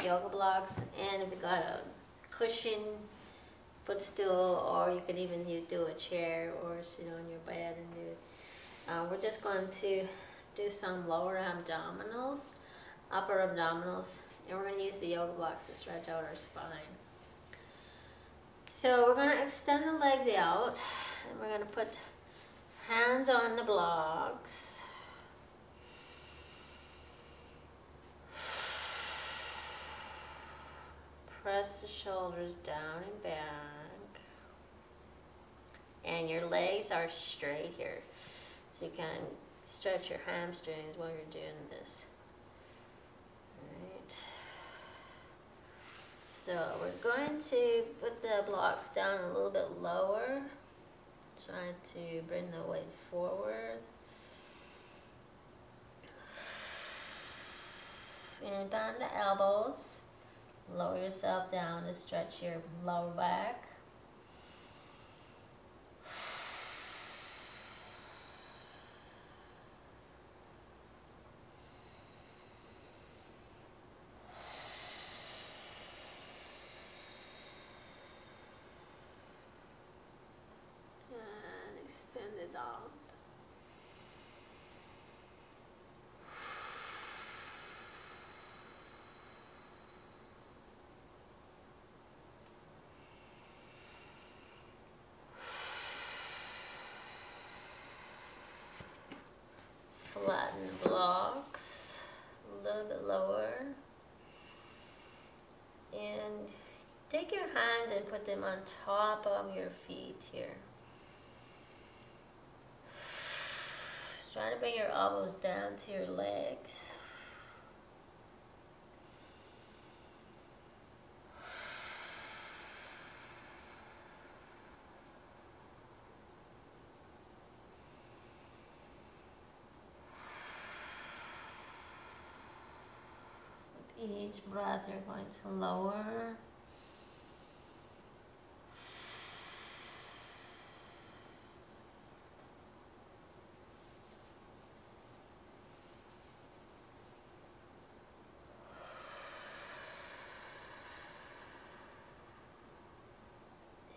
yoga blocks, and if you got a cushion footstool, or you could even do a chair or sit on your bed and do it. We're just going to do some lower abdominals, upper abdominals, and we're going to use the yoga blocks to stretch out our spine. So we're going to extend the legs out, and we're going to put hands on the blocks. Press the shoulders down and back. And your legs are straight here. So you can stretch your hamstrings while you're doing this. Alright. So we're going to put the blocks down a little bit lower. Try to bring the weight forward. And bend the elbows. Lower yourself down to stretch your lower back. And extend it out. Flatten the blocks a little bit lower, and take your hands and put them on top of your feet here. Try to bring your elbows down to your legs. Each breath you're going to lower.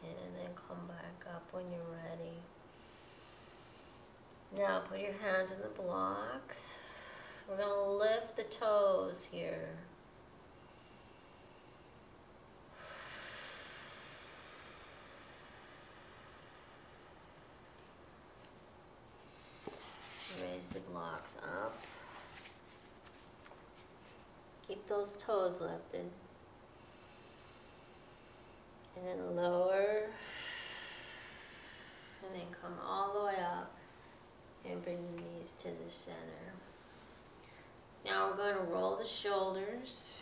And then come back up when you're ready. Now put your hands on the blocks. We're going to lift the toes here. Raise the blocks up. Keep those toes lifted. And then lower. And then come all the way up. And bring the knees to the center. Now we're going to roll the shoulders.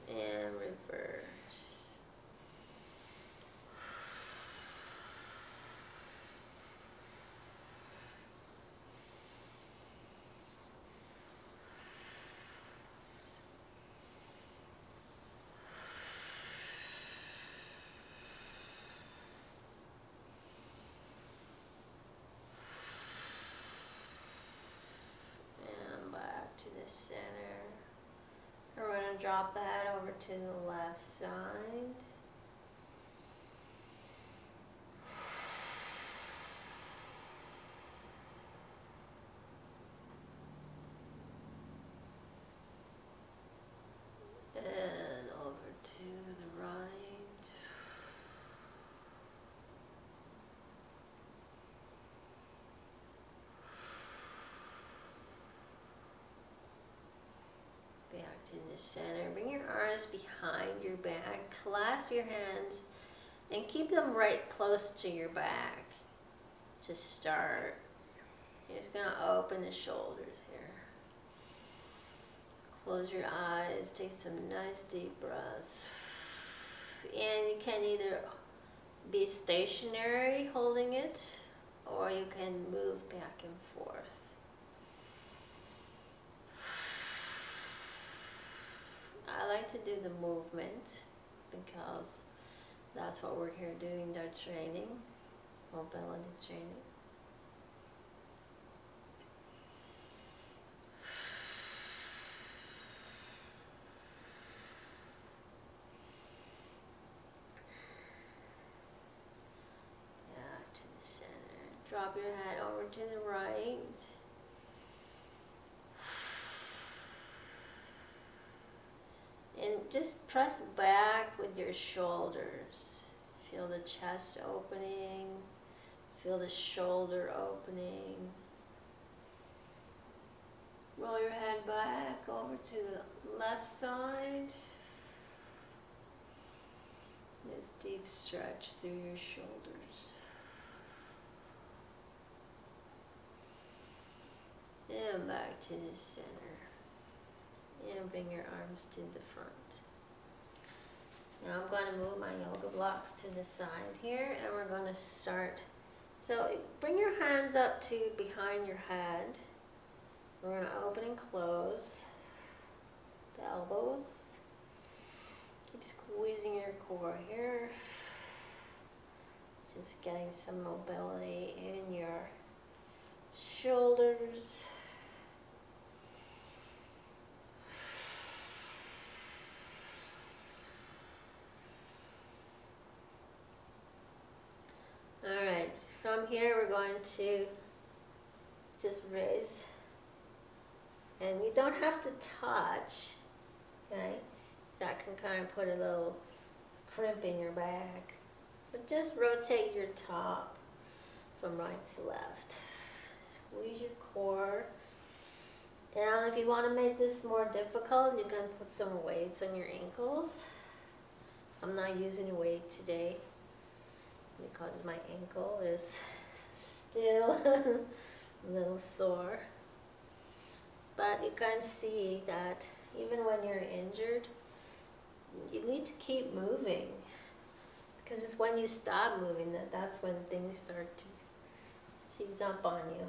And reverse. And back to the center. We're going to drop the head over to the left side. And over to the right. Back to the center. Bring your arms behind your back. Clasp your hands and keep them right close to your back to start. You're just going to open the shoulders here. Close your eyes, take some nice deep breaths. And you can either be stationary holding it, or you can move back and forth. I like to do the movement because that's what we're here doing, our training, mobility training. Back to the center. Drop your head over to the right. And just press back with your shoulders. Feel the chest opening. Feel the shoulder opening. Roll your head back over to the left side. This deep stretch through your shoulders. And back to the center. And bring your arms to the front. Now I'm going to move my yoga blocks to the side here, and we're going to start. So bring your hands up to behind your head. We're going to open and close the elbows. Keep squeezing your core here. Just getting some mobility in your shoulders. Alright, from here we're going to just raise, and you don't have to touch, okay? That can kind of put a little crimp in your back, but just rotate your top from right to left. Squeeze your core, and if you want to make this more difficult, you can put some weights on your ankles. I'm not using a weight today because my ankle is still a little sore. But you can see that even when you're injured, you need to keep moving, because it's when you stop moving that's when things start to seize up on you.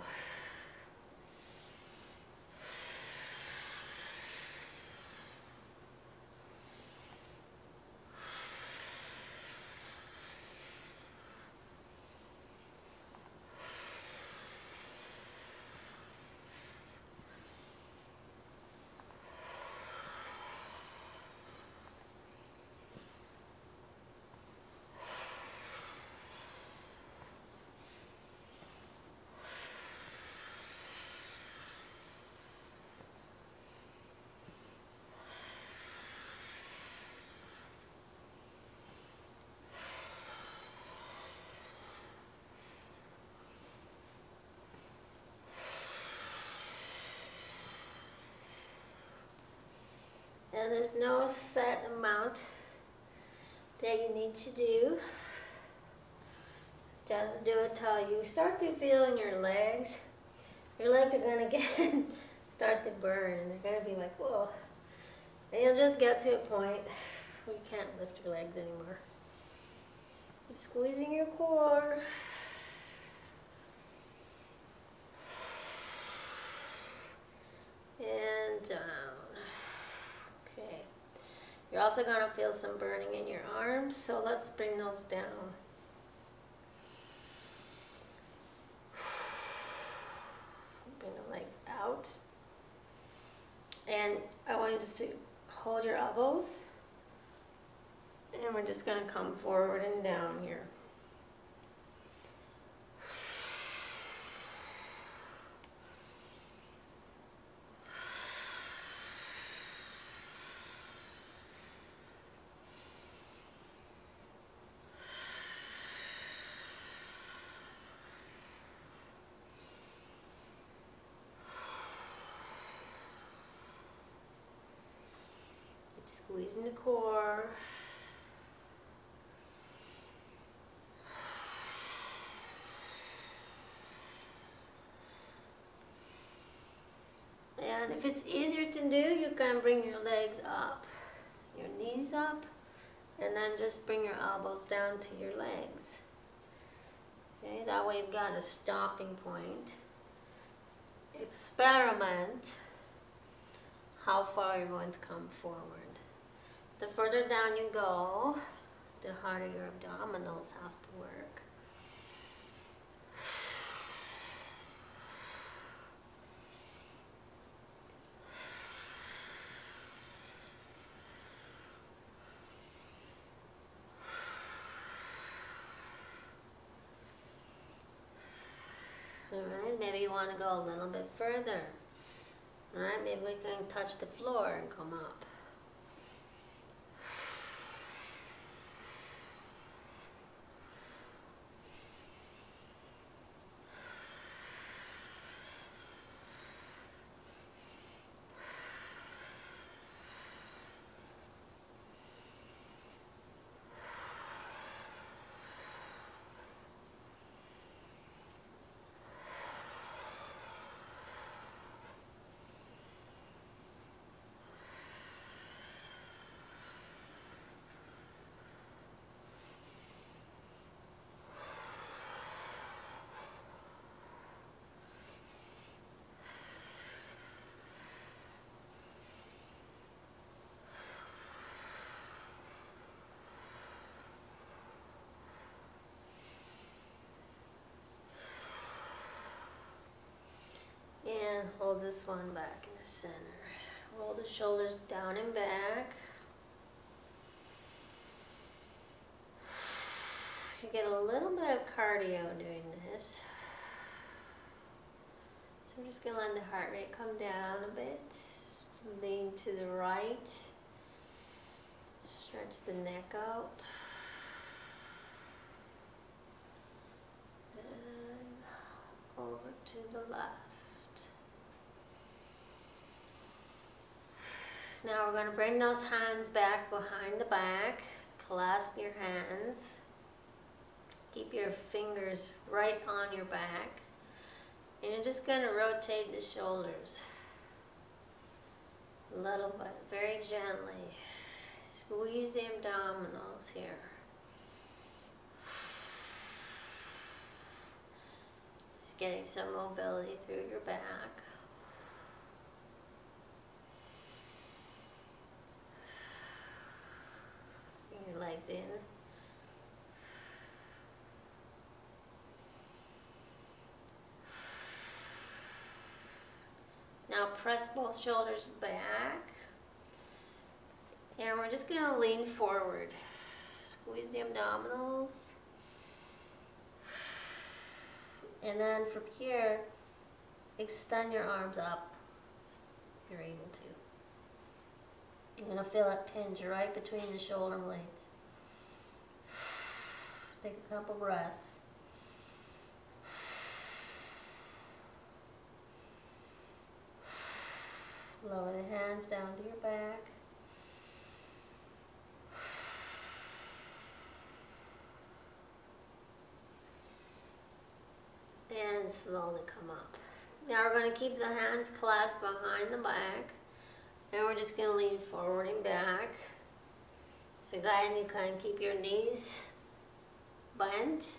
And there's no set amount that you need to do. Just do it till you start to feel in your legs. Your legs are going to start to burn, and they're going to be like, whoa. And you'll just get to a point where you can't lift your legs anymore. Keep squeezing your core. And down. Okay. You're also going to feel some burning in your arms, so let's bring those down. Bring the legs out. And I want you just to hold your elbows. And we're just going to come forward and down here. Squeezing the core. And if it's easier to can do, you can bring your legs up, your knees up, and then just bring your elbows down to your legs. Okay, that way you've got a stopping point. Experiment how far you're going to come forward. The further down you go, the harder your abdominals have to work. Alright, maybe you want to go a little bit further. Alright, maybe we can touch the floor and come up. And hold this one back in the center. Roll the shoulders down and back. You get a little bit of cardio doing this. So we're just going to let the heart rate come down a bit. Lean to the right. Stretch the neck out. And over to the left. Now we're going to bring those hands back behind the back. Clasp your hands. Keep your fingers right on your back. And you're just going to rotate the shoulders a little bit, very gently. Squeeze the abdominals here. Just getting some mobility through your back. Your legs in. Now press both shoulders back. And we're just going to lean forward. Squeeze the abdominals. And then from here, extend your arms up if you're able to. You're going to feel that pinch right between the shoulder blades. Take a couple breaths. Lower the hands down to your back. And slowly come up. Now we're going to keep the hands clasped behind the back. And we're just going to lean forward and back. So again, you can keep your knees bent.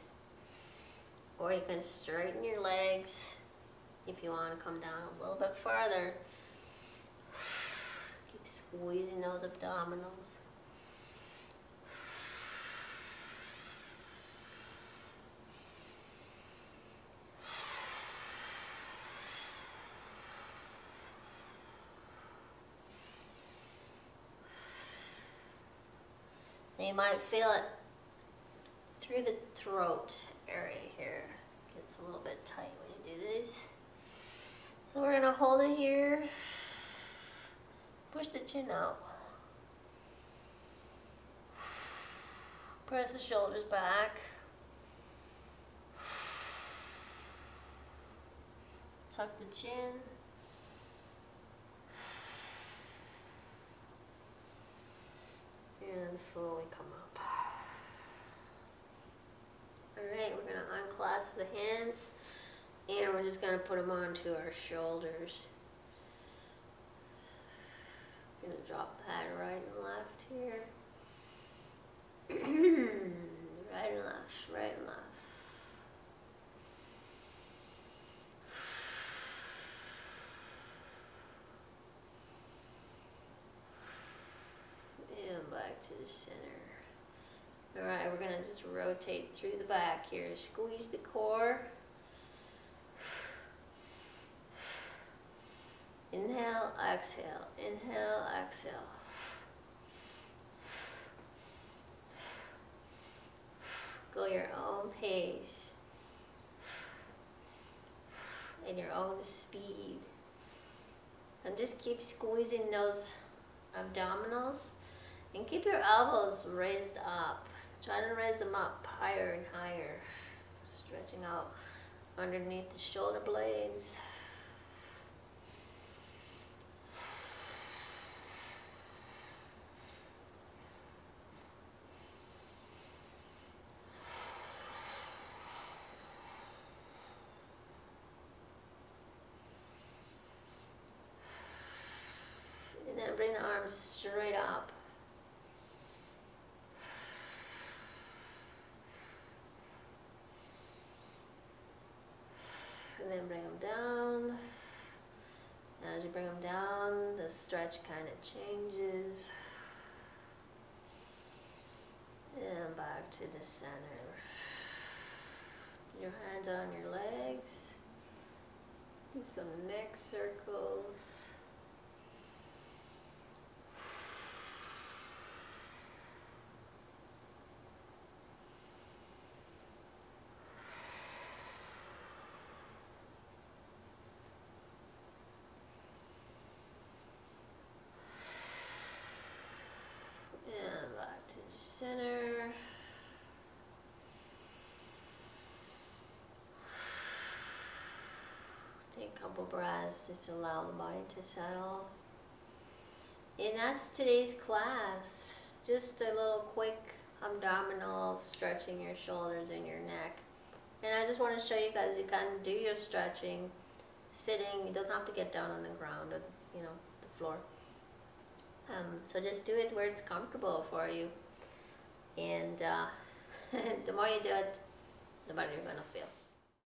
Or you can straighten your legs if you want to come down a little bit farther. Keep squeezing those abdominals. You might feel it through the throat area here. Gets a little bit tight when you do this. So we're going to hold it here. Push the chin out. Press the shoulders back. Tuck the chin. And slowly come up. Alright, we're going to unclasp the hands and we're just going to put them onto our shoulders. gonna drop that right and left here. Right and left, right and left. And back to the center. Alright, we're gonna just rotate through the back here. Squeeze the core. Inhale, exhale, inhale, exhale. Go your own pace. And your own speed. And just keep squeezing those abdominals. And keep your elbows raised up. Try to raise them up higher and higher. Stretching out underneath the shoulder blades. And then bring the arms straight up. And then bring them down. As you bring them down, the stretch kind of changes. And back to the center. Your hands on your legs. Do some neck circles. And back to the center. Take a couple breaths just to allow the body to settle. And that's today's class. Just a little quick abdominal stretching your shoulders and your neck. And I just want to show you guys you can do your stretching sitting. You don't have to get down on the ground or the floor. So just do it where it's comfortable for you. And the more you do it, the better you're going to feel.